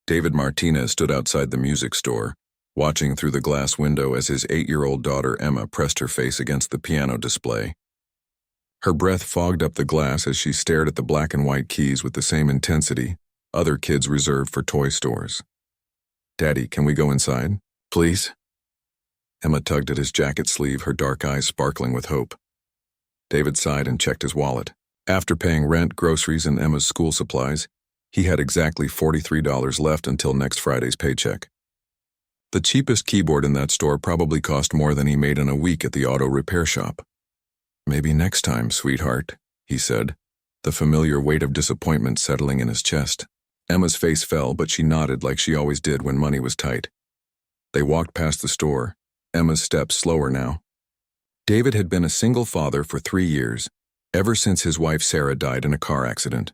David Martinez stood outside the music store, watching through the glass window as his 8-year-old daughter Emma pressed her face against the piano display. Her breath fogged up the glass as she stared at the black and white keys with the same intensity other kids reserved for toy stores. "Daddy, can we go inside, please?" Emma tugged at his jacket sleeve, her dark eyes sparkling with hope. David sighed and checked his wallet. After paying rent, groceries, and Emma's school supplies, he had exactly $43 left until next Friday's paycheck. The cheapest keyboard in that store probably cost more than he made in a week at the auto repair shop. "Maybe next time, sweetheart," he said, the familiar weight of disappointment settling in his chest. Emma's face fell, but she nodded like she always did when money was tight. They walked past the store, Emma's steps slower now. David had been a single father for 3 years, ever since his wife Sarah died in a car accident.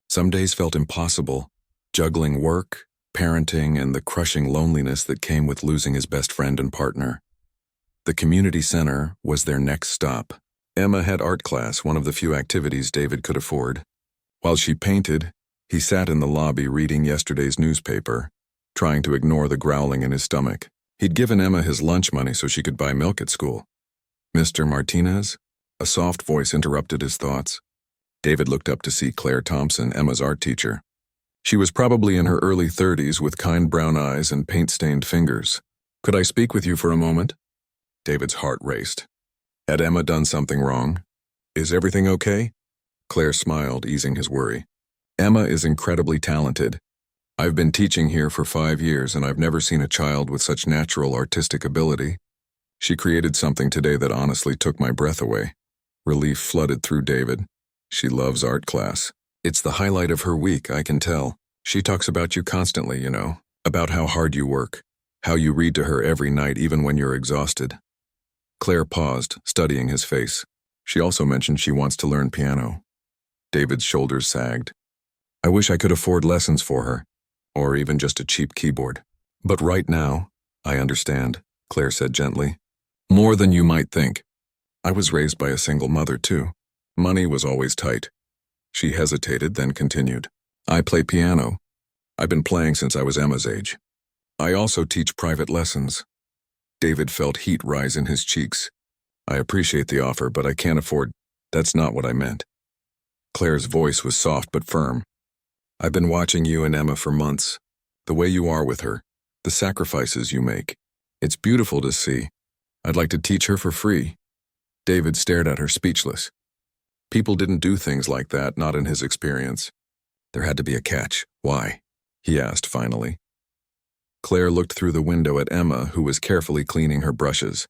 Some days felt impossible, juggling work, parenting, and the crushing loneliness that came with losing his best friend and partner. The community center was their next stop. Emma had art class, one of the few activities David could afford. While she painted, he sat in the lobby reading yesterday's newspaper, trying to ignore the growling in his stomach. He'd given Emma his lunch money so she could buy milk at school. "Mr. Martinez?" A soft voice interrupted his thoughts. David looked up to see Claire Thompson, Emma's art teacher. She was probably in her early 30s with kind brown eyes and paint-stained fingers. "Could I speak with you for a moment?" David's heart raced. Had Emma done something wrong? "Is everything okay?" Claire smiled, easing his worry. "Emma is incredibly talented. I've been teaching here for 5 years, and I've never seen a child with such natural artistic ability. She created something today that honestly took my breath away." Relief flooded through David. "She loves art class. It's the highlight of her week, I can tell. She talks about you constantly, about how hard you work, how you read to her every night even when you're exhausted." Claire paused, studying his face. She also mentioned she wants to learn piano. David's shoulders sagged. "I wish I could afford lessons for her, or even just a cheap keyboard. But right now, I understand," Claire said gently. "More than you might think. I was raised by a single mother, too. Money was always tight." She hesitated, then continued. "I play piano. I've been playing since I was Emma's age. I also teach private lessons." David felt heat rise in his cheeks. "I appreciate the offer, but I can't afford. That's not what I meant." Claire's voice was soft but firm. "I've been watching you and Emma for months. The way you are with her, the sacrifices you make. It's beautiful to see. I'd like to teach her for free." David stared at her, speechless. People didn't do things like that, not in his experience. There had to be a catch. "Why?" he asked finally. Claire looked through the window at Emma, who was carefully cleaning her brushes.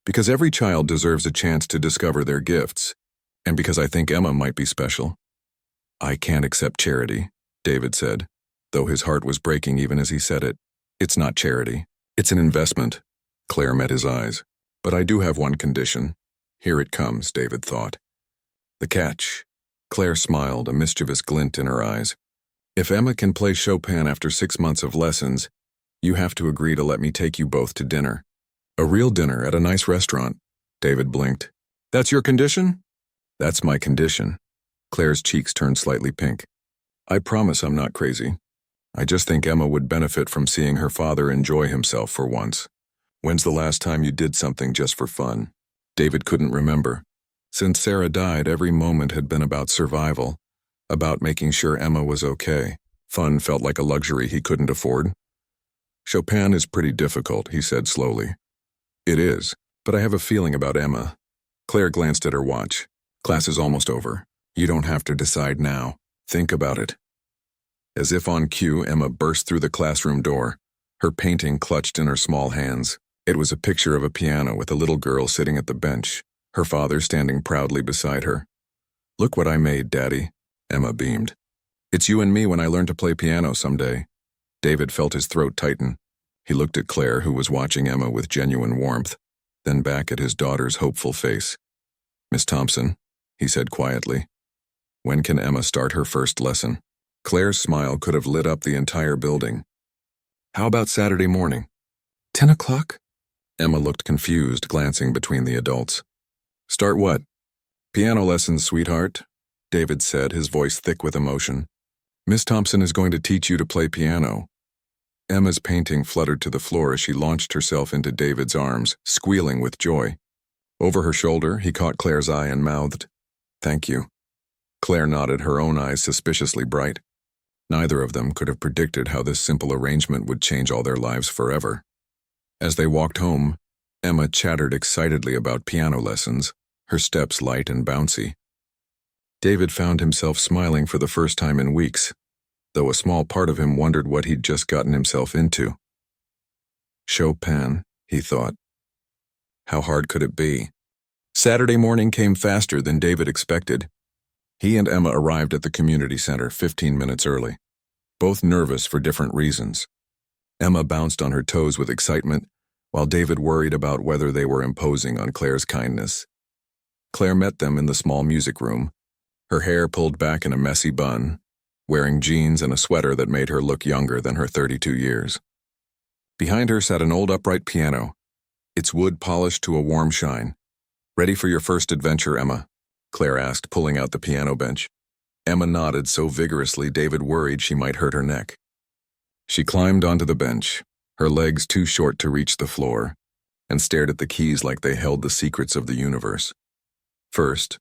"Because every child deserves a chance to discover their gifts, and because I think Emma might be special." "I can't accept charity," David said, though his heart was breaking even as he said it. "It's not charity. It's an investment." Claire met his eyes. "But I do have one condition." Here it comes, David thought. The catch. Claire smiled, a mischievous glint in her eyes. "If Emma can play Chopin after 6 months of lessons, you have to agree to let me take you both to dinner. A real dinner at a nice restaurant." David blinked. "That's your condition?" "That's my condition." Claire's cheeks turned slightly pink. "I promise I'm not crazy. I just think Emma would benefit from seeing her father enjoy himself for once. When's the last time you did something just for fun?" David couldn't remember. Since Sarah died, every moment had been about survival, about making sure Emma was okay. Fun felt like a luxury he couldn't afford. "Chopin is pretty difficult," he said slowly. "It is, but I have a feeling about Emma." Claire glanced at her watch. "Class is almost over. You don't have to decide now. Think about it." As if on cue, Emma burst through the classroom door, her painting clutched in her small hands. It was a picture of a piano with a little girl sitting at the bench, her father standing proudly beside her. "Look what I made, Daddy," Emma beamed. "It's you and me when I learn to play piano someday." David felt his throat tighten. He looked at Claire, who was watching Emma with genuine warmth, then back at his daughter's hopeful face. "Miss Thompson," he said quietly, "when can Emma start her first lesson?" Claire's smile could have lit up the entire building. "How about Saturday morning?" 10 o'clock? Emma looked confused, glancing between the adults. "Start what?" "Piano lessons, sweetheart," David said, his voice thick with emotion. Miss Thompson is going to teach you to play piano. Emma's painting fluttered to the floor as she launched herself into David's arms, squealing with joy. Over her shoulder, he caught Claire's eye and mouthed, "Thank you." Claire nodded, her own eyes suspiciously bright. Neither of them could have predicted how this simple arrangement would change all their lives forever. As they walked home, Emma chattered excitedly about piano lessons, her steps light and bouncy. David found himself smiling for the first time in weeks, though a small part of him wondered what he'd just gotten himself into. Chopin, he thought. How hard could it be? Saturday morning came faster than David expected. He and Emma arrived at the community center 15 minutes early, both nervous for different reasons. Emma bounced on her toes with excitement, while David worried about whether they were imposing on Claire's kindness. Claire met them in the small music room, her hair pulled back in a messy bun, wearing jeans and a sweater that made her look younger than her 32 years. Behind her sat an old upright piano, its wood polished to a warm shine. "Ready for your first adventure, Emma?" Claire asked, pulling out the piano bench. Emma nodded so vigorously David worried she might hurt her neck. She climbed onto the bench, her legs too short to reach the floor, and stared at the keys like they held the secrets of the universe. "First,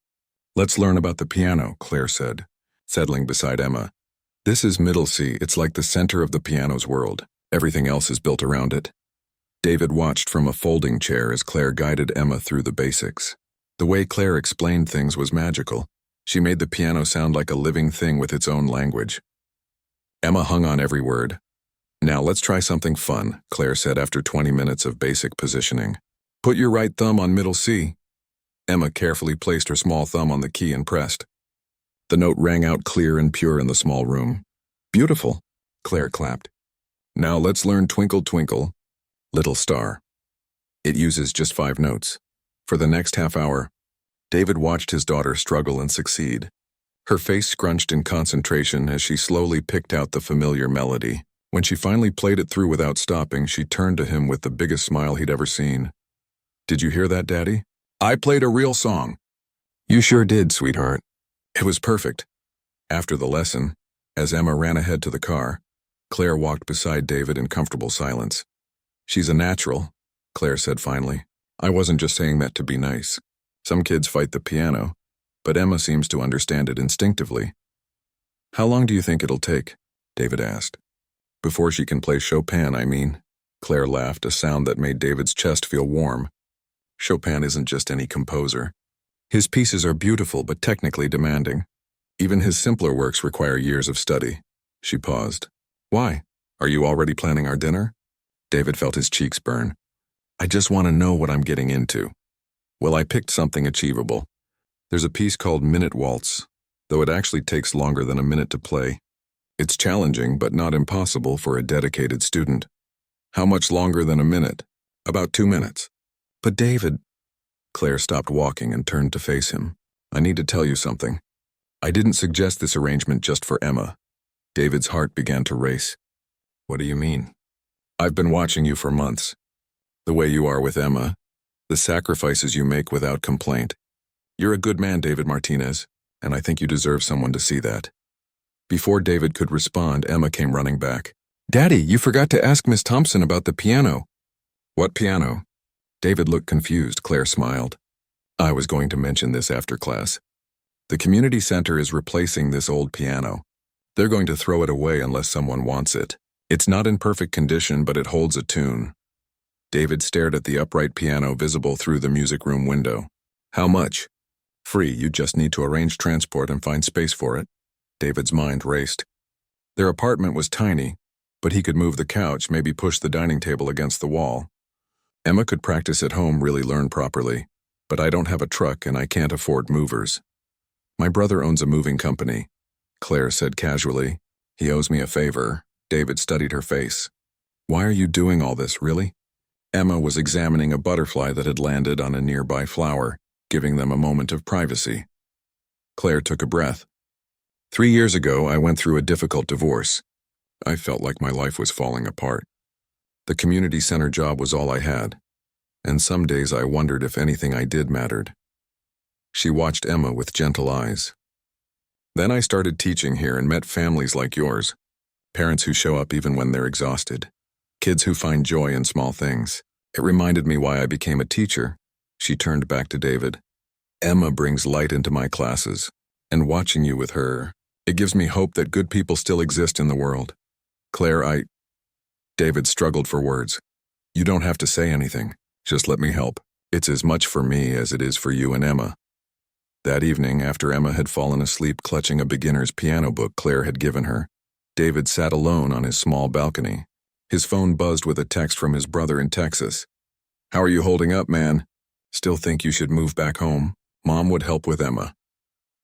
let's learn about the piano," Claire said, settling beside Emma. "This is middle C. It's like the center of the piano's world. Everything else is built around it." David watched from a folding chair as Claire guided Emma through the basics. The way Claire explained things was magical. She made the piano sound like a living thing with its own language. Emma hung on every word. "Now let's try something fun," Claire said after 20 minutes of basic positioning. "Put your right thumb on middle C." Emma carefully placed her small thumb on the key and pressed. The note rang out clear and pure in the small room. "Beautiful," Claire clapped. "Now let's learn Twinkle Twinkle, Little Star." It uses just 5 notes. For the next half hour, David watched his daughter struggle and succeed. Her face scrunched in concentration as she slowly picked out the familiar melody. When she finally played it through without stopping, she turned to him with the biggest smile he'd ever seen. "Did you hear that, Daddy? I played a real song." "You sure did, sweetheart. It was perfect." After the lesson, as Emma ran ahead to the car, Claire walked beside David in comfortable silence. "She's a natural," Claire said finally. "I wasn't just saying that to be nice. Some kids fight the piano, but Emma seems to understand it instinctively." "How long do you think it'll take?" David asked. "Before she can play Chopin, I mean." Claire laughed, a sound that made David's chest feel warm. "Chopin isn't just any composer. His pieces are beautiful but technically demanding. Even his simpler works require years of study." She paused. "Why? Are you already planning our dinner?" David felt his cheeks burn. "I just want to know what I'm getting into." "Well, I picked something achievable. There's a piece called Minute Waltz, though it actually takes longer than a minute to play. It's challenging, but not impossible for a dedicated student." "How much longer than a minute?" "About 2 minutes." "But David—" Claire stopped walking and turned to face him. "I need to tell you something. I didn't suggest this arrangement just for Emma." David's heart began to race. "What do you mean?" "I've been watching you for months. The way you are with Emma, the sacrifices you make without complaint. You're a good man, David Martinez, and I think you deserve someone to see that." Before David could respond, Emma came running back. "Daddy, you forgot to ask Miss Thompson about the piano." "What piano?" David looked confused. Claire smiled. "I was going to mention this after class. The community center is replacing this old piano. They're going to throw it away unless someone wants it. It's not in perfect condition, but it holds a tune." David stared at the upright piano visible through the music room window. "How much?" "Free, you just need to arrange transport and find space for it." David's mind raced. Their apartment was tiny, but he could move the couch, maybe push the dining table against the wall. "Emma could practice at home, really learn properly, but I don't have a truck and I can't afford movers." "My brother owns a moving company," Claire said casually. "He owes me a favor." David studied her face. "Why are you doing all this, really?" Emma was examining a butterfly that had landed on a nearby flower, giving them a moment of privacy. Claire took a breath. 3 years ago, I went through a difficult divorce. I felt like my life was falling apart. The community center job was all I had, and some days I wondered if anything I did mattered." She watched Emma with gentle eyes. Then I started teaching here and met families like yours. Parents who show up even when they're exhausted. Kids who find joy in small things. It reminded me why I became a teacher. She turned back to David. Emma brings light into my classes, and watching you with her, it gives me hope that good people still exist in the world. Claire, David struggled for words. You don't have to say anything. Just let me help. It's as much for me as it is for you and Emma. That evening, after Emma had fallen asleep clutching a beginner's piano book Claire had given her, David sat alone on his small balcony. His phone buzzed with a text from his brother in Texas. How are you holding up, man? Still think you should move back home? Mom would help with Emma.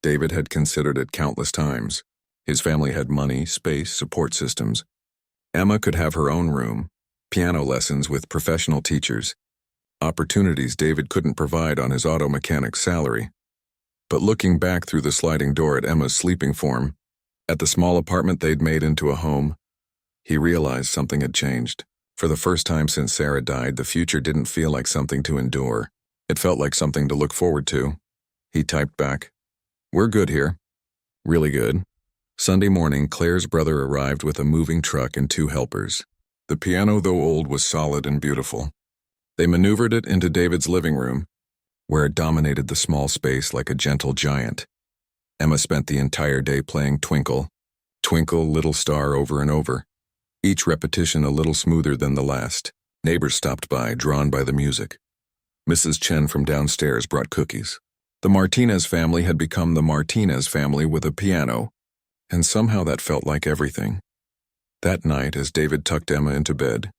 David had considered it countless times. His family had money, space, support systems. Emma could have her own room, piano lessons with professional teachers, opportunities David couldn't provide on his auto mechanic's salary. But looking back through the sliding door at Emma's sleeping form, at the small apartment they'd made into a home, he realized something had changed. For the first time since Sarah died, the future didn't feel like something to endure. It felt like something to look forward to. He typed back, We're good here. Really good. Sunday morning, Claire's brother arrived with a moving truck and 2 helpers. The piano, though old, was solid and beautiful. They maneuvered it into David's living room, where it dominated the small space like a gentle giant. Emma spent the entire day playing Twinkle, Twinkle, Little Star over and over, each repetition a little smoother than the last. Neighbors stopped by, drawn by the music. Mrs. Chen from downstairs brought cookies. The Martinez family had become the Martinez family with a piano, and somehow that felt like everything. That night, as David tucked Emma into bed,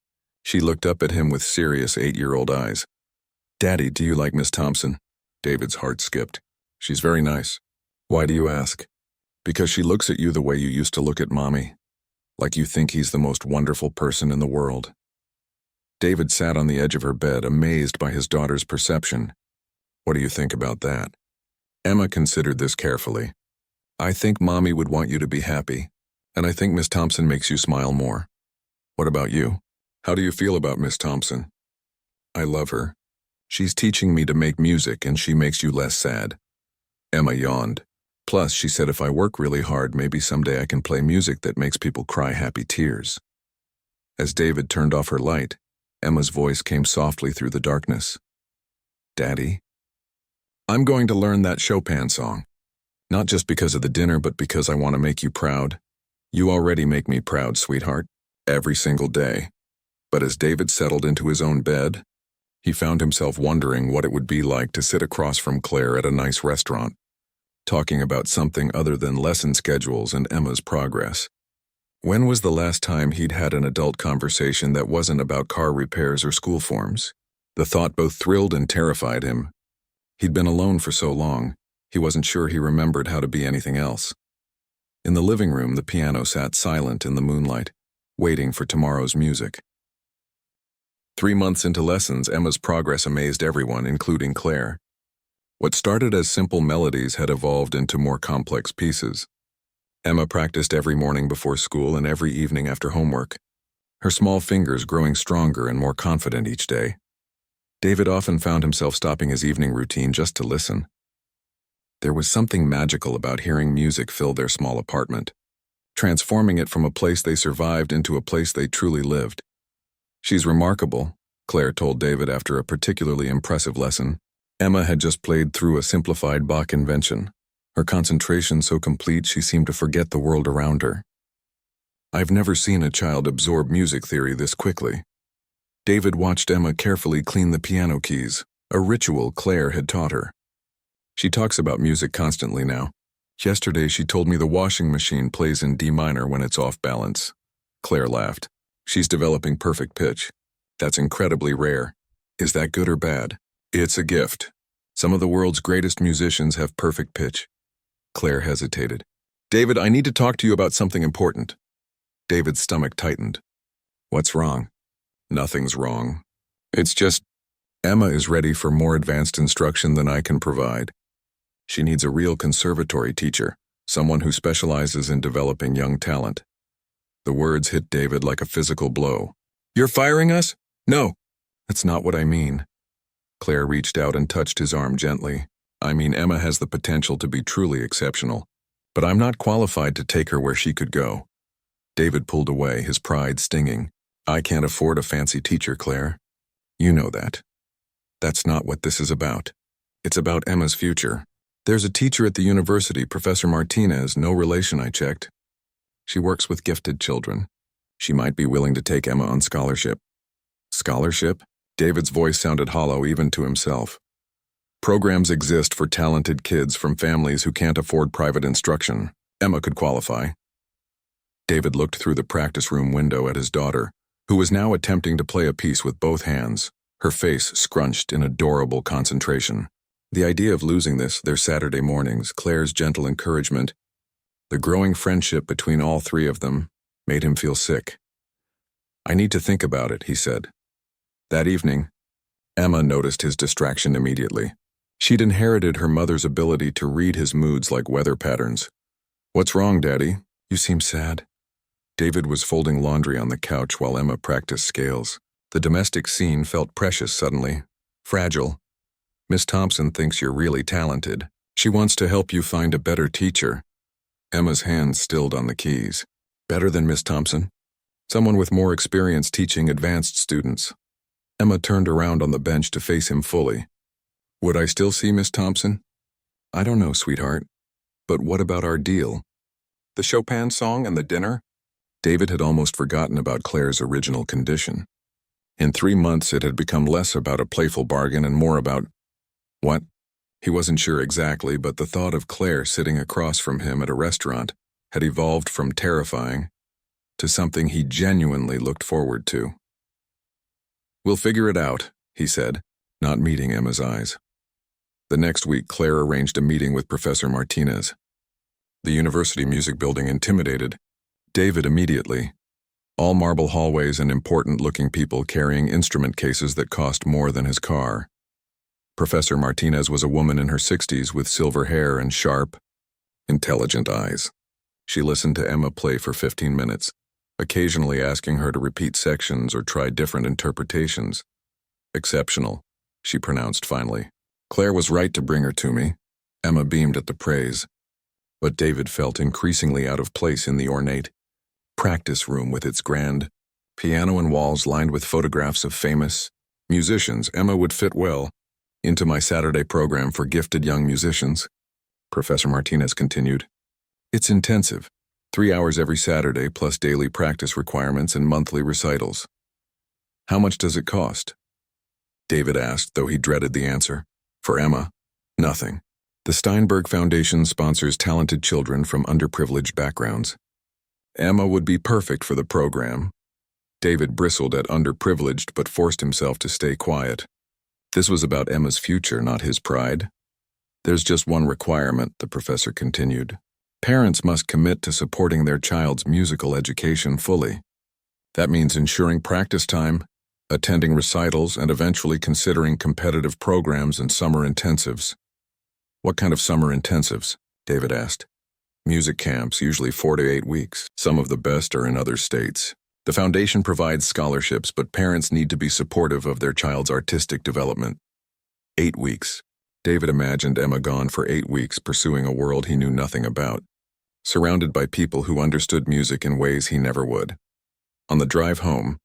she looked up at him with serious 8-year-old eyes. Daddy, do you like Miss Thompson? David's heart skipped. She's very nice. Why do you ask? Because she looks at you the way you used to look at Mommy, like you think he's the most wonderful person in the world. David sat on the edge of her bed, amazed by his daughter's perception. What do you think about that? Emma considered this carefully. I think Mommy would want you to be happy, and I think Miss Thompson makes you smile more. What about you? How do you feel about Miss Thompson? I love her. She's teaching me to make music and she makes you less sad. Emma yawned. Plus, she said if I work really hard, maybe someday I can play music that makes people cry happy tears. As David turned off her light, Emma's voice came softly through the darkness. Daddy? I'm going to learn that Chopin song. Not just because of the dinner, but because I want to make you proud. You already make me proud, sweetheart, every single day. But as David settled into his own bed, he found himself wondering what it would be like to sit across from Claire at a nice restaurant, talking about something other than lesson schedules and Emma's progress. When was the last time he'd had an adult conversation that wasn't about car repairs or school forms? The thought both thrilled and terrified him. He'd been alone for so long, he wasn't sure he remembered how to be anything else. In the living room, the piano sat silent in the moonlight, waiting for tomorrow's music. 3 months into lessons, Emma's progress amazed everyone, including Claire. What started as simple melodies had evolved into more complex pieces. Emma practiced every morning before school and every evening after homework, her small fingers growing stronger and more confident each day. David often found himself stopping his evening routine just to listen. There was something magical about hearing music fill their small apartment, transforming it from a place they survived into a place they truly lived. She's remarkable, Claire told David after a particularly impressive lesson. Emma had just played through a simplified Bach invention, her concentration so complete she seemed to forget the world around her. I've never seen a child absorb music theory this quickly. David watched Emma carefully clean the piano keys, a ritual Claire had taught her. She talks about music constantly now. Yesterday she told me the washing machine plays in D minor when it's off balance. Claire laughed. She's developing perfect pitch. That's incredibly rare. Is that good or bad? It's a gift. Some of the world's greatest musicians have perfect pitch. Claire hesitated. David, I need to talk to you about something important. David's stomach tightened. What's wrong? Nothing's wrong. It's just, Emma is ready for more advanced instruction than I can provide. She needs a real conservatory teacher, someone who specializes in developing young talent. The words hit David like a physical blow. You're firing us? No, that's not what I mean. Claire reached out and touched his arm gently. I mean, Emma has the potential to be truly exceptional. but I'm not qualified to take her where she could go. David pulled away, his pride stinging. I can't afford a fancy teacher, Claire. You know that. That's not what this is about. It's about Emma's future. There's a teacher at the university, Professor Martinez, no relation, I checked. She works with gifted children. She might be willing to take Emma on scholarship. Scholarship? David's voice sounded hollow even to himself. Programs exist for talented kids from families who can't afford private instruction. Emma could qualify. David looked through the practice room window at his daughter, who was now attempting to play a piece with both hands, her face scrunched in adorable concentration. The idea of losing this, their Saturday mornings, Claire's gentle encouragement, the growing friendship between all three of them, made him feel sick. I need to think about it, he said. That evening, Emma noticed his distraction immediately. She'd inherited her mother's ability to read his moods like weather patterns. What's wrong, Daddy? You seem sad. David was folding laundry on the couch while Emma practiced scales. The domestic scene felt precious suddenly, fragile. Miss Thompson thinks you're really talented. She wants to help you find a better teacher. Emma's hand stilled on the keys. Better than Miss Thompson? Someone with more experience teaching advanced students. Emma turned around on the bench to face him fully. Would I still see Miss Thompson? I don't know, sweetheart. But what about our deal? The Chopin song and the dinner? David had almost forgotten about Claire's original condition. In 3 months, it had become less about a playful bargain and more about what? He wasn't sure exactly, but the thought of Claire sitting across from him at a restaurant had evolved from terrifying to something he genuinely looked forward to. We'll figure it out, he said, not meeting Emma's eyes. The next week, Claire arranged a meeting with Professor Martinez. The university music building intimidated David immediately. All marble hallways and important-looking people carrying instrument cases that cost more than his car. Professor Martinez was a woman in her 60s with silver hair and sharp, intelligent eyes. She listened to Emma play for 15 minutes, occasionally asking her to repeat sections or try different interpretations. Exceptional, she pronounced finally. Claire was right to bring her to me. Emma beamed at the praise. But David felt increasingly out of place in the ornate practice room with its grand piano and walls lined with photographs of famous musicians. Emma would fit well into my Saturday program for gifted young musicians, Professor Martinez continued. It's intensive, 3 hours every Saturday plus daily practice requirements and monthly recitals. How much does it cost? David asked, though he dreaded the answer. For Emma, nothing. The Steinberg Foundation sponsors talented children from underprivileged backgrounds. Emma would be perfect for the program. David bristled at underprivileged but forced himself to stay quiet. This was about Emma's future, not his pride. There's just one requirement, the professor continued. Parents must commit to supporting their child's musical education fully. That means ensuring practice time, attending recitals, and eventually considering competitive programs and summer intensives. What kind of summer intensives? David asked. Music camps, usually 4 to 8 weeks. Some of the best are in other states. The foundation provides scholarships, but parents need to be supportive of their child's artistic development. 8 weeks. David imagined Emma gone for 8 weeks pursuing a world he knew nothing about, surrounded by people who understood music in ways he never would. On the drive home,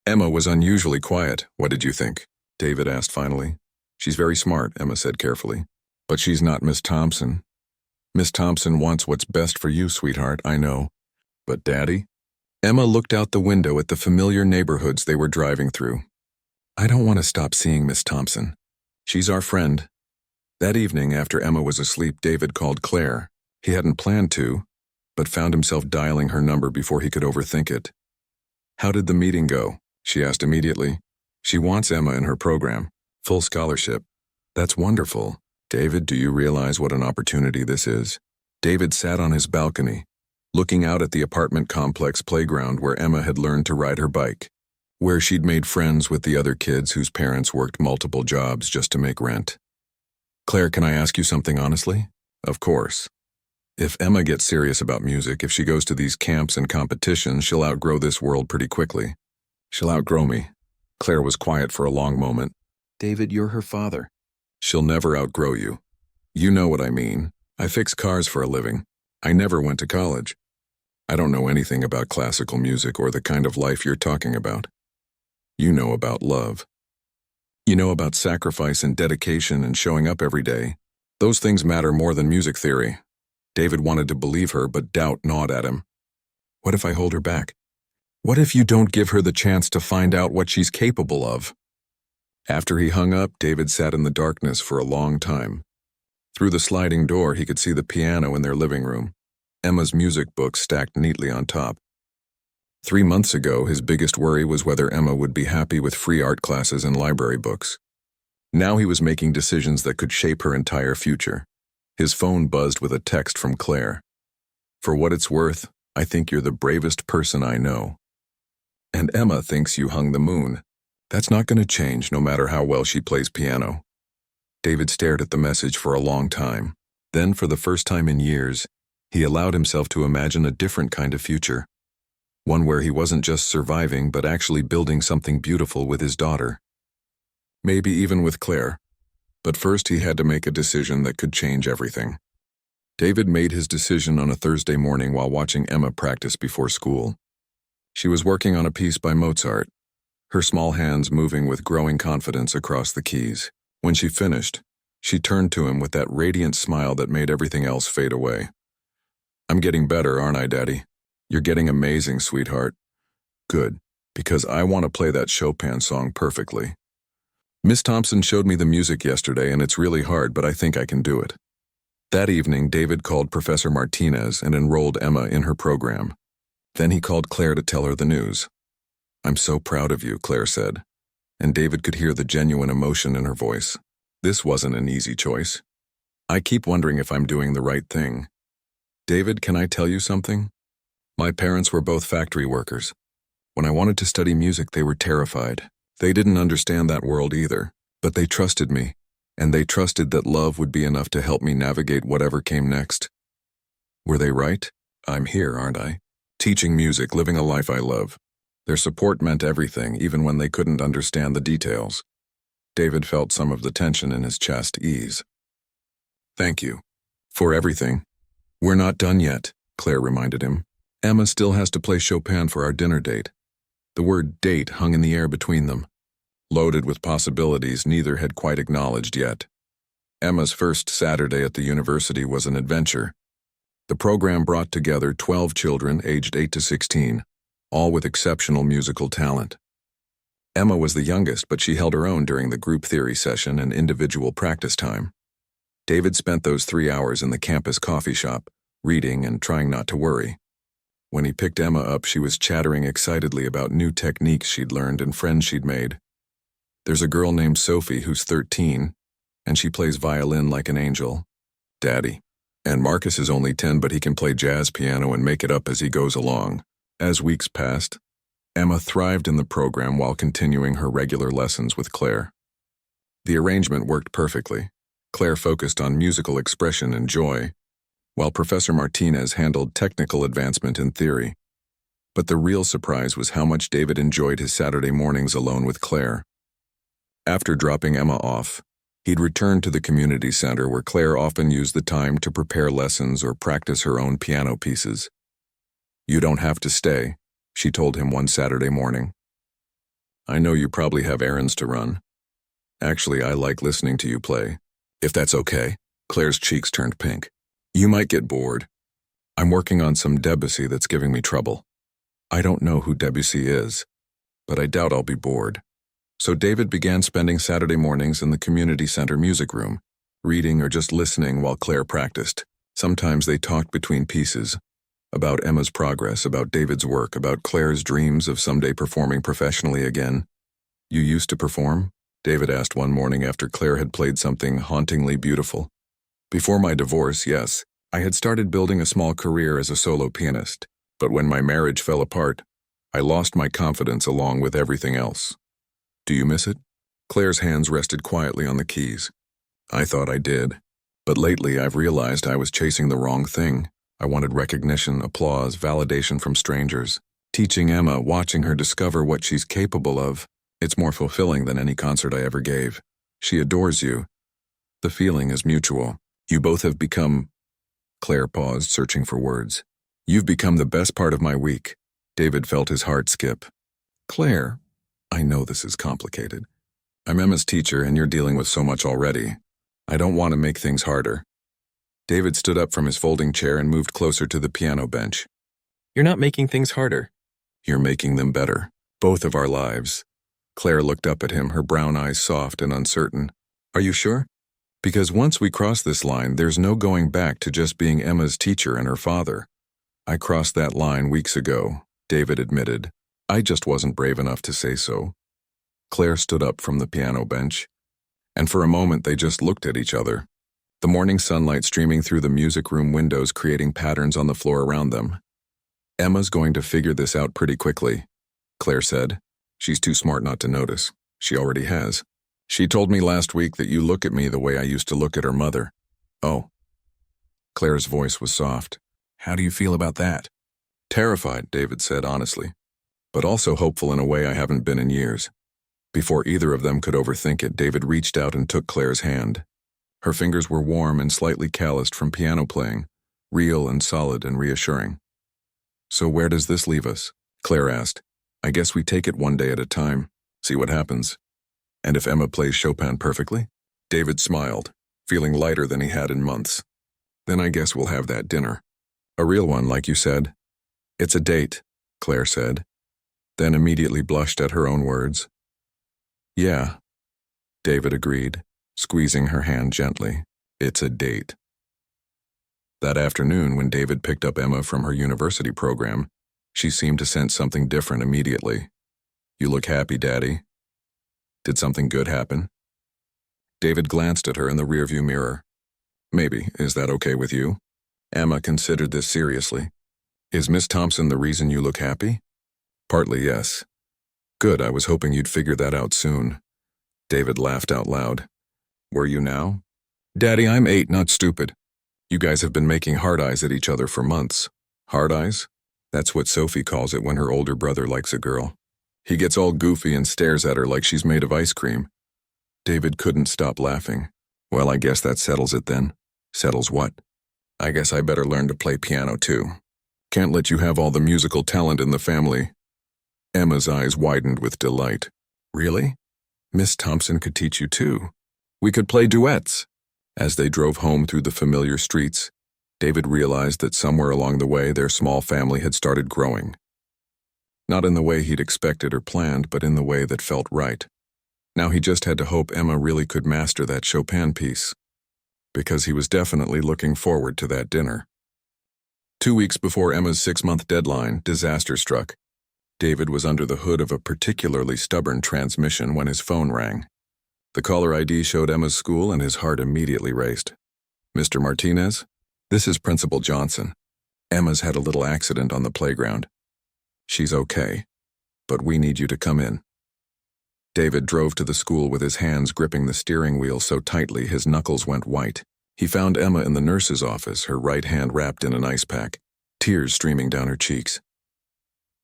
Emma was unusually quiet. What did you think? David asked finally. She's very smart, Emma said carefully. But she's not Miss Thompson. Miss Thompson wants what's best for you, sweetheart, I know. But Daddy? Emma looked out the window at the familiar neighborhoods they were driving through. I don't want to stop seeing Miss Thompson. She's our friend. That evening, after Emma was asleep, David called Claire. He hadn't planned to, but found himself dialing her number before he could overthink it. How did the meeting go? She asked immediately. She wants Emma in her program. Full scholarship. That's wonderful. David, do you realize what an opportunity this is? David sat on his balcony, looking out at the apartment complex playground where Emma had learned to ride her bike, where she'd made friends with the other kids whose parents worked multiple jobs just to make rent. Claire, can I ask you something honestly? Of course. If Emma gets serious about music, if she goes to these camps and competitions, she'll outgrow this world pretty quickly. She'll outgrow me. Claire was quiet for a long moment. David, you're her father. She'll never outgrow you. You know what I mean. I fix cars for a living. I never went to college. I don't know anything about classical music or the kind of life you're talking about. You know about love. You know about sacrifice and dedication and showing up every day. Those things matter more than music theory. David wanted to believe her, but doubt gnawed at him. What if I hold her back? What if you don't give her the chance to find out what she's capable of? After he hung up, David sat in the darkness for a long time. Through the sliding door, he could see the piano in their living room, Emma's music book stacked neatly on top. 3 months ago, his biggest worry was whether Emma would be happy with free art classes and library books. Now he was making decisions that could shape her entire future. His phone buzzed with a text from Claire. For what it's worth, I think you're the bravest person I know. And Emma thinks you hung the moon. That's not going to change no matter how well she plays piano. David stared at the message for a long time. Then, for the first time in years, he allowed himself to imagine a different kind of future. One where he wasn't just surviving but actually building something beautiful with his daughter. Maybe even with Claire. But first he had to make a decision that could change everything. David made his decision on a Thursday morning while watching Emma practice before school. She was working on a piece by Mozart, her small hands moving with growing confidence across the keys. When she finished, she turned to him with that radiant smile that made everything else fade away. I'm getting better, aren't I, Daddy? You're getting amazing, sweetheart. Good, because I want to play that Chopin song perfectly. Miss Thompson showed me the music yesterday and it's really hard, but I think I can do it. That evening, David called Professor Martinez and enrolled Emma in her program. Then he called Claire to tell her the news. I'm so proud of you, Claire said, and David could hear the genuine emotion in her voice. This wasn't an easy choice. I keep wondering if I'm doing the right thing. David, can I tell you something? My parents were both factory workers. When I wanted to study music, they were terrified. They didn't understand that world either, but they trusted me, and they trusted that love would be enough to help me navigate whatever came next. Were they right? I'm here, aren't I? Teaching music, living a life I love. Their support meant everything, even when they couldn't understand the details. David felt some of the tension in his chest ease. Thank you. For everything. We're not done yet, Claire reminded him. Emma still has to play Chopin for our dinner date. The word date hung in the air between them, loaded with possibilities neither had quite acknowledged yet. Emma's first Saturday at the university was an adventure. The program brought together 12 children aged 8 to 16, all with exceptional musical talent. Emma was the youngest, but she held her own during the group theory session and individual practice time. David spent those 3 hours in the campus coffee shop, reading and trying not to worry. When he picked Emma up, she was chattering excitedly about new techniques she'd learned and friends she'd made. There's a girl named Sophie who's 13, and she plays violin like an angel. Daddy. And Marcus is only 10, but he can play jazz piano and make it up as he goes along. As weeks passed, Emma thrived in the program while continuing her regular lessons with Claire. The arrangement worked perfectly. Claire focused on musical expression and joy, while Professor Martinez handled technical advancement in theory. But the real surprise was how much David enjoyed his Saturday mornings alone with Claire. After dropping Emma off, he'd return to the community center where Claire often used the time to prepare lessons or practice her own piano pieces. You don't have to stay, she told him one Saturday morning. I know you probably have errands to run. Actually, I like listening to you play. If that's okay. Claire's cheeks turned pink. You might get bored. I'm working on some Debussy that's giving me trouble. I don't know who Debussy is, but I doubt I'll be bored. So David began spending Saturday mornings in the community center music room, reading or just listening while Claire practiced. Sometimes they talked between pieces, about Emma's progress, about David's work, about Claire's dreams of someday performing professionally again. You used to perform? David asked one morning after Claire had played something hauntingly beautiful. Before my divorce, yes, I had started building a small career as a solo pianist, but when my marriage fell apart, I lost my confidence along with everything else. Do you miss it? Claire's hands rested quietly on the keys. I thought I did, but lately I've realized I was chasing the wrong thing. I wanted recognition, applause, validation from strangers. Teaching Emma, watching her discover what she's capable of, it's more fulfilling than any concert I ever gave. She adores you. The feeling is mutual. You both have become... Claire paused, searching for words. You've become the best part of my week. David felt his heart skip. Claire, I know this is complicated. I'm Emma's teacher and you're dealing with so much already. I don't want to make things harder. David stood up from his folding chair and moved closer to the piano bench. You're not making things harder. You're making them better. Both of our lives. Claire looked up at him, her brown eyes soft and uncertain. Are you sure? Because once we cross this line, there's no going back to just being Emma's teacher and her father. I crossed that line weeks ago, David admitted. I just wasn't brave enough to say so. Claire stood up from the piano bench, and for a moment they just looked at each other, the morning sunlight streaming through the music room windows creating patterns on the floor around them. Emma's going to figure this out pretty quickly, Claire said. She's too smart not to notice. She already has. She told me last week that you look at me the way I used to look at her mother. Oh. Claire's voice was soft. How do you feel about that? Terrified, David said honestly, but also hopeful in a way I haven't been in years. Before either of them could overthink it, David reached out and took Claire's hand. Her fingers were warm and slightly calloused from piano playing, real and solid and reassuring. So where does this leave us? Claire asked. I guess we take it one day at a time, see what happens. And if Emma plays Chopin perfectly? David smiled, feeling lighter than he had in months. Then I guess we'll have that dinner. A real one, like you said. It's a date, Claire said, then immediately blushed at her own words. Yeah, David agreed, squeezing her hand gently. It's a date. That afternoon, when David picked up Emma from her university program, she seemed to sense something different immediately. You look happy, Daddy. Did something good happen? David glanced at her in the rearview mirror. Maybe. Is that okay with you? Emma considered this seriously. Is Miss Thompson the reason you look happy? Partly, yes. Good, I was hoping you'd figure that out soon. David laughed out loud. Were you now? Daddy, I'm 8, not stupid. You guys have been making hard eyes at each other for months. Hard eyes? That's what Sophie calls it when her older brother likes a girl. He gets all goofy and stares at her like she's made of ice cream. David couldn't stop laughing. Well, I guess that settles it then. Settles what? I guess I better learn to play piano too. Can't let you have all the musical talent in the family. Emma's eyes widened with delight. Really? Miss Thompson could teach you too. We could play duets. As they drove home through the familiar streets, David realized that somewhere along the way their small family had started growing. Not in the way he'd expected or planned, but in the way that felt right. Now he just had to hope Emma really could master that Chopin piece, because he was definitely looking forward to that dinner. 2 weeks before Emma's 6-month deadline, disaster struck. David was under the hood of a particularly stubborn transmission when his phone rang. The caller ID showed Emma's school and his heart immediately raced. Mr. Martinez? This is Principal Johnson. Emma's had a little accident on the playground. She's okay, but we need you to come in. David drove to the school with his hands gripping the steering wheel so tightly his knuckles went white. He found Emma in the nurse's office, her right hand wrapped in an ice pack, tears streaming down her cheeks.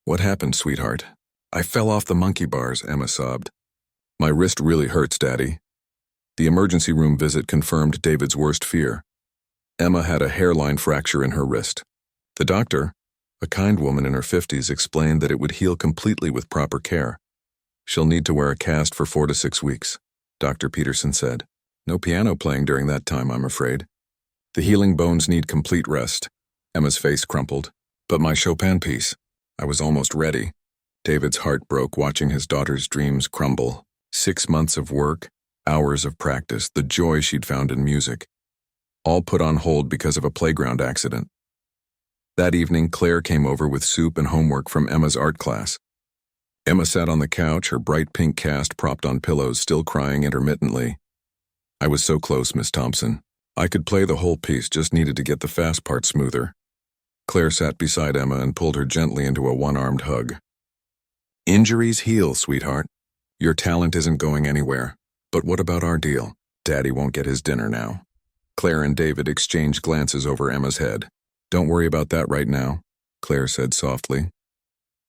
What happened, sweetheart? I fell off the monkey bars, Emma sobbed. My wrist really hurts, Daddy. The emergency room visit confirmed David's worst fear. Emma had a hairline fracture in her wrist. The doctor, a kind woman in her 50s, explained that it would heal completely with proper care. She'll need to wear a cast for 4 to 6 weeks, Dr. Peterson said. No piano playing during that time, I'm afraid. The healing bones need complete rest. Emma's face crumpled. But my Chopin piece. I was almost ready. David's heart broke watching his daughter's dreams crumble. 6 months of work, hours of practice, the joy she'd found in music. All put on hold because of a playground accident. That evening, Claire came over with soup and homework from Emma's art class. Emma sat on the couch, her bright pink cast propped on pillows, still crying intermittently. I was so close, Miss Thompson. I could play the whole piece, just needed to get the fast part smoother. Claire sat beside Emma and pulled her gently into a one-armed hug. Injuries heal, sweetheart. Your talent isn't going anywhere. But what about our deal? Daddy won't get his dinner now. Claire and David exchanged glances over Emma's head. Don't worry about that right now, Claire said softly.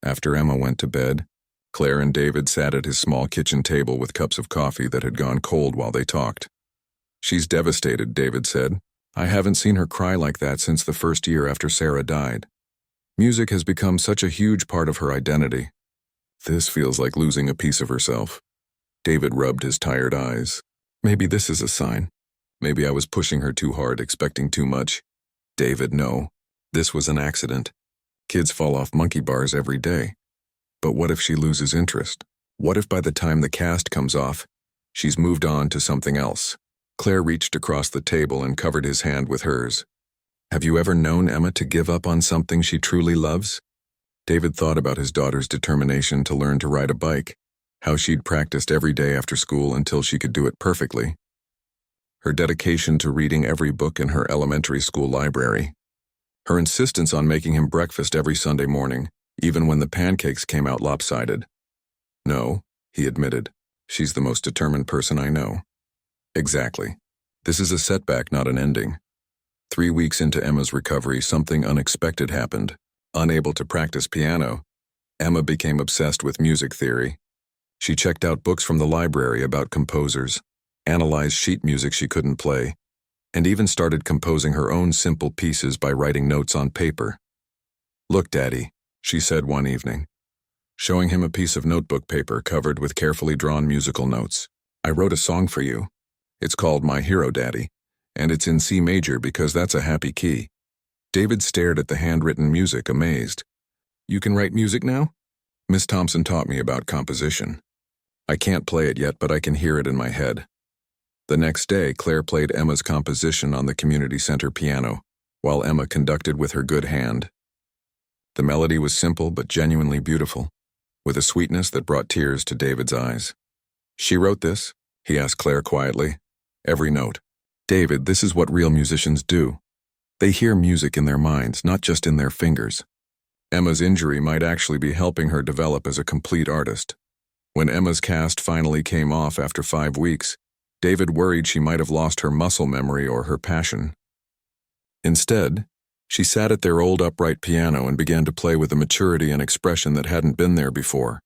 After Emma went to bed, Claire and David sat at his small kitchen table with cups of coffee that had gone cold while they talked. She's devastated, David said. I haven't seen her cry like that since the first year after Sarah died. Music has become such a huge part of her identity. This feels like losing a piece of herself. David rubbed his tired eyes. Maybe this is a sign. Maybe I was pushing her too hard, expecting too much. David, no. This was an accident. Kids fall off monkey bars every day. But what if she loses interest? What if by the time the cast comes off, she's moved on to something else? Claire reached across the table and covered his hand with hers. Have you ever known Emma to give up on something she truly loves? David thought about his daughter's determination to learn to ride a bike, how she'd practiced every day after school until she could do it perfectly. Her dedication to reading every book in her elementary school library. Her insistence on making him breakfast every Sunday morning, even when the pancakes came out lopsided. No, he admitted, she's the most determined person I know. Exactly. This is a setback, not an ending. 3 weeks into Emma's recovery, something unexpected happened. Unable to practice piano, Emma became obsessed with music theory. She checked out books from the library about composers, analyzed sheet music she couldn't play, and even started composing her own simple pieces by writing notes on paper. Look, Daddy, she said one evening, showing him a piece of notebook paper covered with carefully drawn musical notes. I wrote a song for you. It's called My Hero, Daddy, and it's in C major because that's a happy key. David stared at the handwritten music, amazed. You can write music now? Miss Thompson taught me about composition. I can't play it yet, but I can hear it in my head. The next day, Claire played Emma's composition on the community center piano, while Emma conducted with her good hand. The melody was simple but genuinely beautiful, with a sweetness that brought tears to David's eyes. She wrote this? He asked Claire quietly. Every note. David, this is what real musicians do. They hear music in their minds, not just in their fingers. Emma's injury might actually be helping her develop as a complete artist. When Emma's cast finally came off after 5 weeks, David worried she might have lost her muscle memory or her passion. Instead, she sat at their old upright piano and began to play with a maturity and expression that hadn't been there before.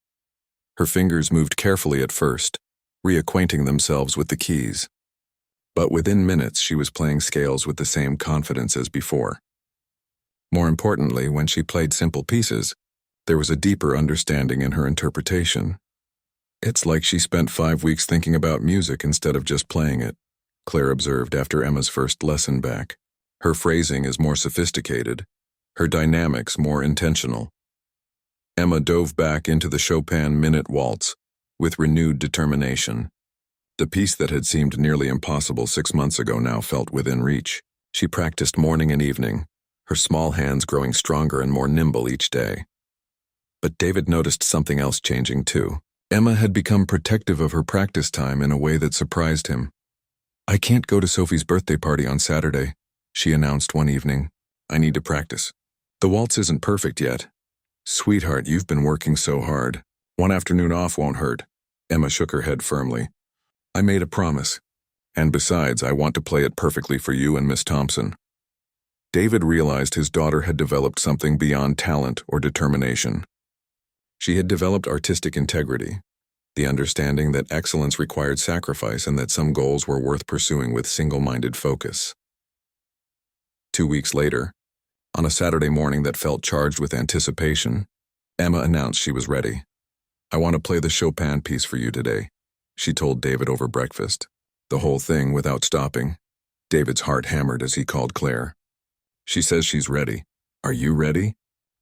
Her fingers moved carefully at first, reacquainting themselves with the keys. But within minutes, she was playing scales with the same confidence as before. More importantly, when she played simple pieces, there was a deeper understanding in her interpretation. It's like she spent 5 weeks thinking about music instead of just playing it, Claire observed after Emma's first lesson back. Her phrasing is more sophisticated, her dynamics more intentional. Emma dove back into the Chopin Minute Waltz with renewed determination. The piece that had seemed nearly impossible 6 months ago now felt within reach. She practiced morning and evening, her small hands growing stronger and more nimble each day. But David noticed something else changing too. Emma had become protective of her practice time in a way that surprised him. I can't go to Sophie's birthday party on Saturday, she announced one evening. I need to practice. The waltz isn't perfect yet. Sweetheart, you've been working so hard. One afternoon off won't hurt. Emma shook her head firmly. I made a promise. And besides, I want to play it perfectly for you and Miss Thompson. David realized his daughter had developed something beyond talent or determination. She had developed artistic integrity, the understanding that excellence required sacrifice and that some goals were worth pursuing with single-minded focus. 2 weeks later, on a Saturday morning that felt charged with anticipation, Emma announced she was ready. I want to play the Chopin piece for you today, she told David over breakfast. The whole thing without stopping. David's heart hammered as he called Claire. She says she's ready. Are you ready?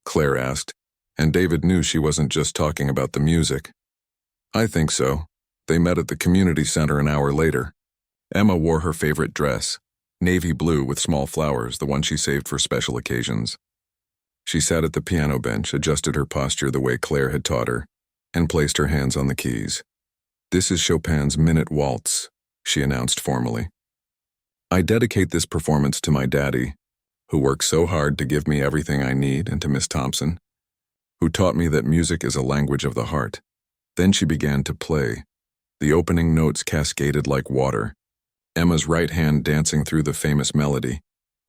Claire asked, and David knew she wasn't just talking about the music. I think so. They met at the community center an hour later. Emma wore her favorite dress, navy blue with small flowers, the one she saved for special occasions. She sat at the piano bench, adjusted her posture the way Claire had taught her, and placed her hands on the keys. This is Chopin's Minute Waltz, she announced formally. I dedicate this performance to my daddy, who worked so hard to give me everything I need, and to Miss Thompson, who taught me that music is a language of the heart. Then she began to play. The opening notes cascaded like water, Emma's right hand dancing through the famous melody,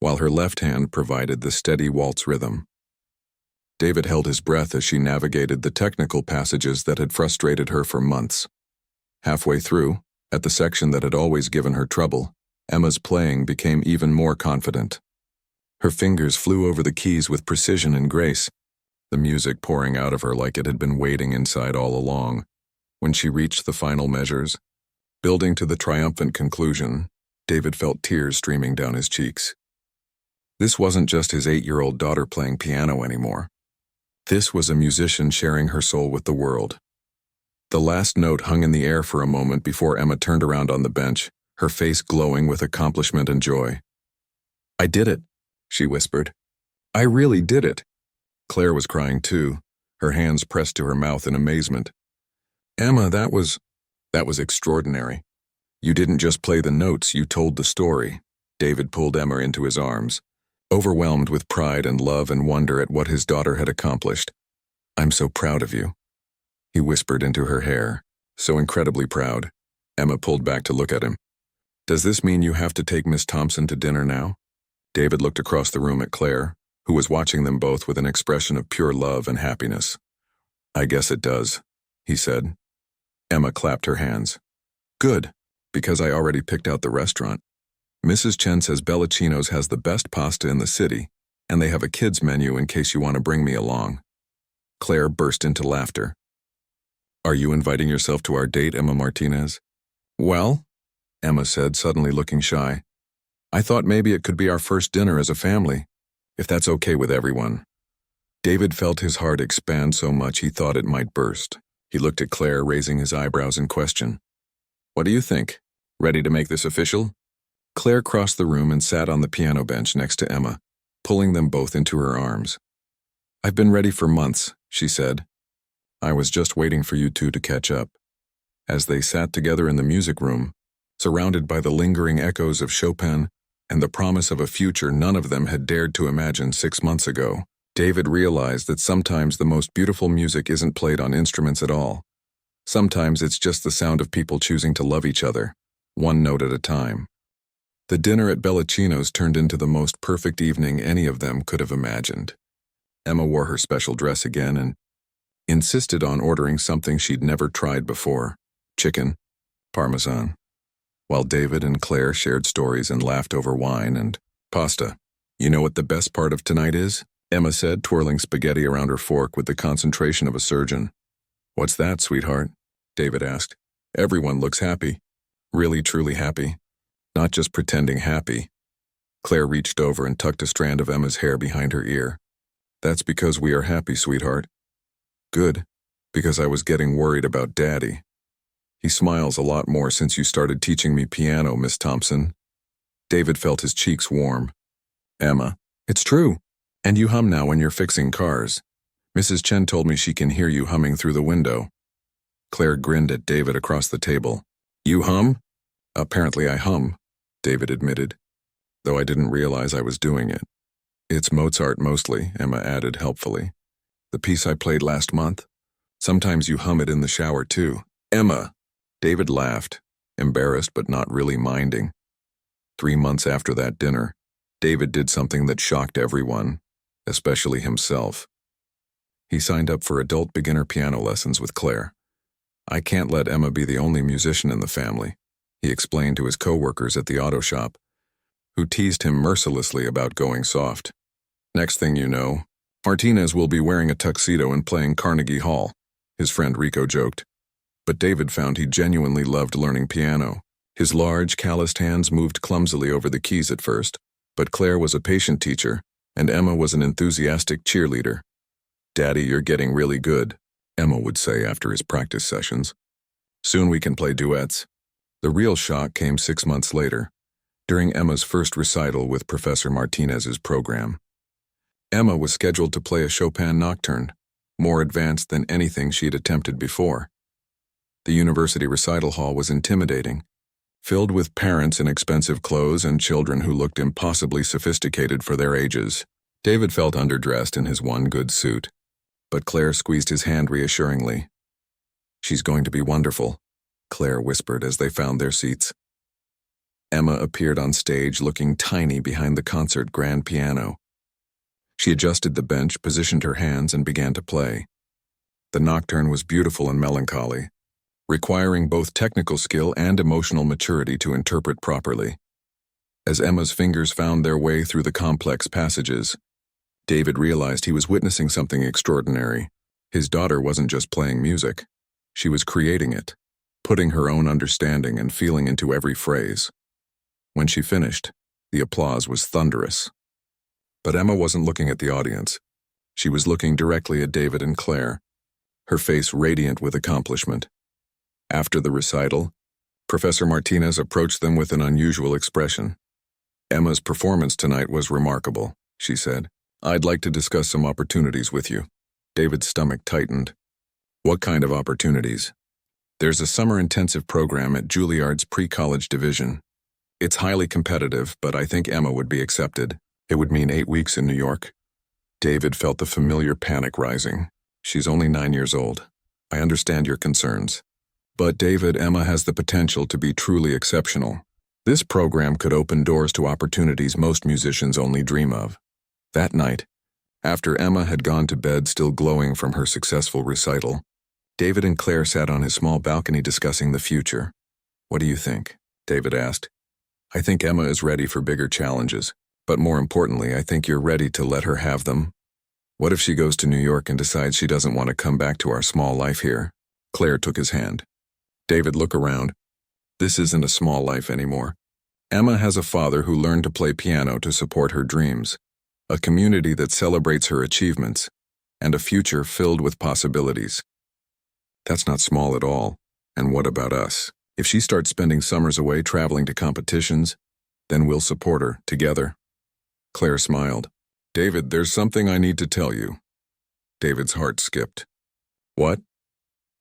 while her left hand provided the steady waltz rhythm. David held his breath as she navigated the technical passages that had frustrated her for months. Halfway through, at the section that had always given her trouble, Emma's playing became even more confident. Her fingers flew over the keys with precision and grace, the music pouring out of her like it had been waiting inside all along. When she reached the final measures, building to the triumphant conclusion, David felt tears streaming down his cheeks. This wasn't just his 8-year-old daughter playing piano anymore. This was a musician sharing her soul with the world. The last note hung in the air for a moment before Emma turned around on the bench, her face glowing with accomplishment and joy. "I did it," she whispered. "I really did it." Claire was crying too, her hands pressed to her mouth in amazement. "Emma, that was extraordinary. You didn't just play the notes, you told the story." David pulled Emma into his arms, overwhelmed with pride and love and wonder at what his daughter had accomplished. "I'm so proud of you," he whispered into her hair, so incredibly proud. Emma pulled back to look at him. "Does this mean you have to take Miss Thompson to dinner now?" David looked across the room at Claire, who was watching them both with an expression of pure love and happiness. "I guess it does," he said. Emma clapped her hands. "Good, because I already picked out the restaurant. Mrs. Chen says Bellacino's has the best pasta in the city, and they have a kids' menu in case you want to bring me along." Claire burst into laughter. "Are you inviting yourself to our date, Emma Martinez?" "Well," Emma said, suddenly looking shy, "I thought maybe it could be our first dinner as a family, if that's okay with everyone." David felt his heart expand so much he thought it might burst. He looked at Claire, raising his eyebrows in question. "What do you think? Ready to make this official?" Claire crossed the room and sat on the piano bench next to Emma, pulling them both into her arms. "I've been ready for months," she said. "I was just waiting for you two to catch up." As they sat together in the music room, surrounded by the lingering echoes of Chopin and the promise of a future none of them had dared to imagine 6 months ago, David realized that sometimes the most beautiful music isn't played on instruments at all. Sometimes it's just the sound of people choosing to love each other, one note at a time. The dinner at Bellacino's turned into the most perfect evening any of them could have imagined. Emma wore her special dress again and insisted on ordering something she'd never tried before: chicken, parmesan, while David and Claire shared stories and laughed over wine and pasta. "You know what the best part of tonight is?" Emma said, twirling spaghetti around her fork with the concentration of a surgeon. "What's that, sweetheart?" David asked. "Everyone looks happy. Really, truly happy. Not just pretending happy." Claire reached over and tucked a strand of Emma's hair behind her ear. "That's because we are happy, sweetheart." "Good, because I was getting worried about Daddy. He smiles a lot more since you started teaching me piano, Miss Thompson." David felt his cheeks warm. "Emma, it's true. And you hum now when you're fixing cars. Mrs. Chen told me she can hear you humming through the window." Claire grinned at David across the table. "You hum?" "Apparently I hum," David admitted, though I didn't realize I was doing it. "It's Mozart mostly," Emma added helpfully. "The piece I played last month. Sometimes you hum it in the shower too." "Emma!" David laughed, embarrassed but not really minding. 3 months after that dinner, David did something that shocked everyone, especially himself. He signed up for adult beginner piano lessons with Claire. "I can't let Emma be the only musician in the family," he explained to his co-workers at the auto shop, who teased him mercilessly about going soft. "Next thing you know, Martinez will be wearing a tuxedo and playing Carnegie Hall," his friend Rico joked. But David found he genuinely loved learning piano. His large, calloused hands moved clumsily over the keys at first, but Claire was a patient teacher, and Emma was an enthusiastic cheerleader. "Daddy, you're getting really good," Emma would say after his practice sessions. "Soon we can play duets." The real shock came 6 months later, during Emma's first recital with Professor Martinez's program. Emma was scheduled to play a Chopin nocturne, more advanced than anything she'd attempted before. The university recital hall was intimidating, filled with parents in expensive clothes and children who looked impossibly sophisticated for their ages. David felt underdressed in his one good suit, but Claire squeezed his hand reassuringly. "She's going to be wonderful," Claire whispered as they found their seats. Emma appeared on stage looking tiny behind the concert grand piano. She adjusted the bench, positioned her hands, and began to play. The nocturne was beautiful and melancholy, requiring both technical skill and emotional maturity to interpret properly. As Emma's fingers found their way through the complex passages, David realized he was witnessing something extraordinary. His daughter wasn't just playing music. She was creating it, putting her own understanding and feeling into every phrase. When she finished, the applause was thunderous. But Emma wasn't looking at the audience. She was looking directly at David and Claire, her face radiant with accomplishment. After the recital, Professor Martinez approached them with an unusual expression. "Emma's performance tonight was remarkable," she said. "I'd like to discuss some opportunities with you." David's stomach tightened. "What kind of opportunities?" "There's a summer intensive program at Juilliard's pre-college division. It's highly competitive, but I think Emma would be accepted. It would mean 8 weeks in New York." David felt the familiar panic rising. "She's only 9 years old. I understand your concerns. But David, Emma has the potential to be truly exceptional. This program could open doors to opportunities most musicians only dream of." That night, after Emma had gone to bed still glowing from her successful recital, David and Claire sat on his small balcony discussing the future. "What do you think?" David asked. "I think Emma is ready for bigger challenges, but more importantly, I think you're ready to let her have them. What if she goes to New York and decides she doesn't want to come back to our small life here?" Claire took his hand. "David, look around. This isn't a small life anymore. Emma has a father who learned to play piano to support her dreams, a community that celebrates her achievements, and a future filled with possibilities. That's not small at all. And what about us? If she starts spending summers away traveling to competitions, then we'll support her together." Claire smiled. "David, there's something I need to tell you." David's heart skipped. "What?"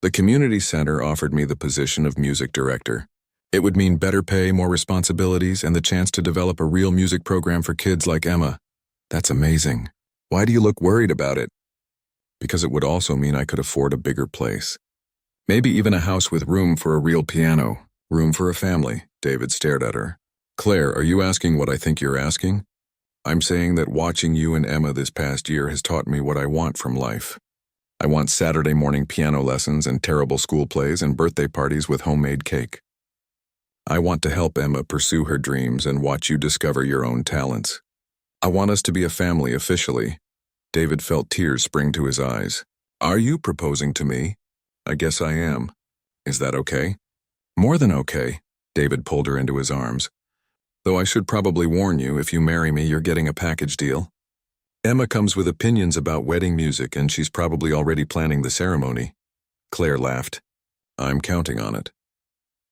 "The community center offered me the position of music director. It would mean better pay, more responsibilities, and the chance to develop a real music program for kids like Emma. That's amazing. Why do you look worried about it?" "Because it would also mean I could afford a bigger place. Maybe even a house with room for a real piano, room for a family." David stared at her. "Claire, are you asking what I think you're asking? I'm saying that watching you and Emma this past year has taught me what I want from life. I want Saturday morning piano lessons and terrible school plays and birthday parties with homemade cake. I want to help Emma pursue her dreams and watch you discover your own talents. I want us to be a family officially." David felt tears spring to his eyes. "Are you proposing to me?" "I guess I am. Is that okay?" "More than okay." David pulled her into his arms. "Though I should probably warn you, if you marry me, you're getting a package deal. Emma comes with opinions about wedding music, and she's probably already planning the ceremony." Claire laughed. "I'm counting on it."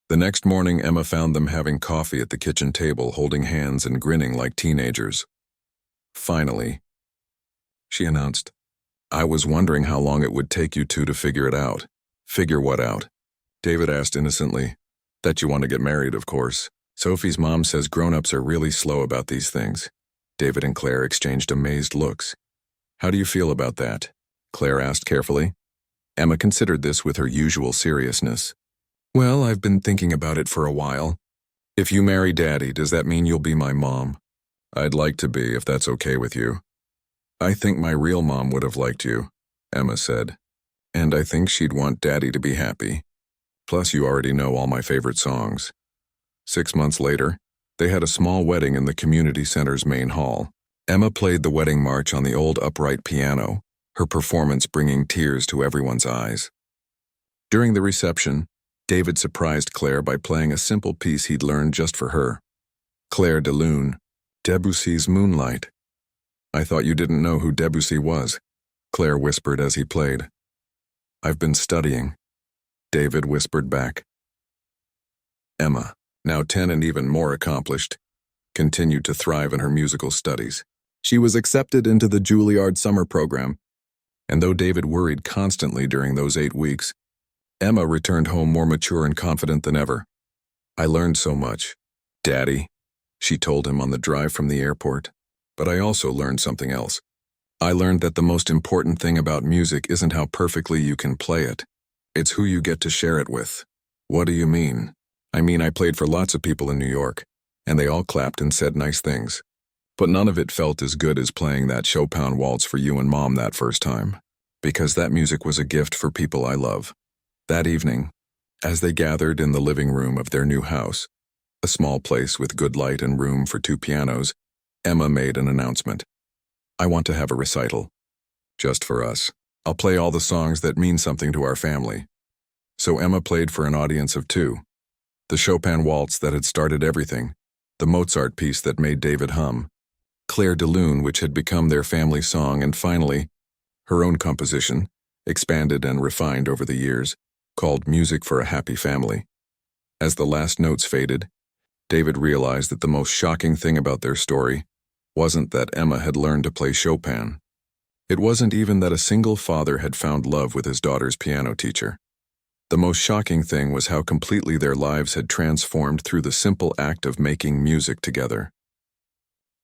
The next morning, Emma found them having coffee at the kitchen table, holding hands and grinning like teenagers. "Finally," she announced. "I was wondering how long it would take you two to figure it out." "Figure what out?" David asked innocently. "That you want to get married, of course. Sophie's mom says grown-ups are really slow about these things." David and Claire exchanged amazed looks. "How do you feel about that?" Claire asked carefully. Emma considered this with her usual seriousness. "Well, I've been thinking about it for a while. If you marry Daddy, does that mean you'll be my mom?" "I'd like to be, if that's okay with you." "I think my real mom would have liked you," Emma said. "And I think she'd want Daddy to be happy. Plus, you already know all my favorite songs." 6 months later, they had a small wedding in the community center's main hall. Emma played the wedding march on the old upright piano, her performance bringing tears to everyone's eyes. During the reception, David surprised Claire by playing a simple piece he'd learned just for her. Claire de Lune, Debussy's Moonlight. "I thought you didn't know who Debussy was," Claire whispered as he played. "I've been studying," David whispered back. Emma, now 10 and even more accomplished, continued to thrive in her musical studies. She was accepted into the Juilliard summer program, and though David worried constantly during those 8 weeks, Emma returned home more mature and confident than ever. "I learned so much, Daddy," she told him on the drive from the airport. "But I also learned something else. I learned that the most important thing about music isn't how perfectly you can play it. It's who you get to share it with." "What do you mean?" "I mean, I played for lots of people in New York, and they all clapped and said nice things. But none of it felt as good as playing that Chopin waltz for you and Mom that first time. Because that music was a gift for people I love." That evening, as they gathered in the living room of their new house, a small place with good light and room for two pianos, Emma made an announcement. "I want to have a recital. Just for us. I'll play all the songs that mean something to our family." So Emma played for an audience of two. The Chopin waltz that had started everything, the Mozart piece that made David hum, Claire de Lune, which had become their family song, and finally, her own composition, expanded and refined over the years, called Music for a Happy Family. As the last notes faded, David realized that the most shocking thing about their story wasn't that Emma had learned to play Chopin. It wasn't even that a single father had found love with his daughter's piano teacher. The most shocking thing was how completely their lives had transformed through the simple act of making music together.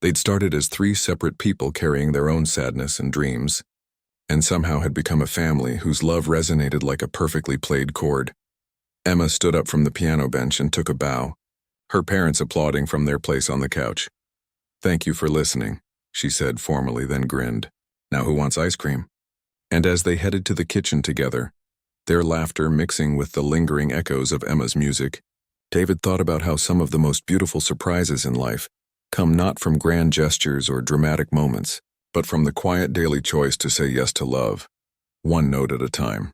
They'd started as three separate people carrying their own sadness and dreams, and somehow had become a family whose love resonated like a perfectly played chord. Emma stood up from the piano bench and took a bow, her parents applauding from their place on the couch. "Thank you for listening," she said formally, then grinned. "Now who wants ice cream?" And as they headed to the kitchen together, their laughter mixing with the lingering echoes of Emma's music, David thought about how some of the most beautiful surprises in life come not from grand gestures or dramatic moments, but from the quiet daily choice to say yes to love, one note at a time.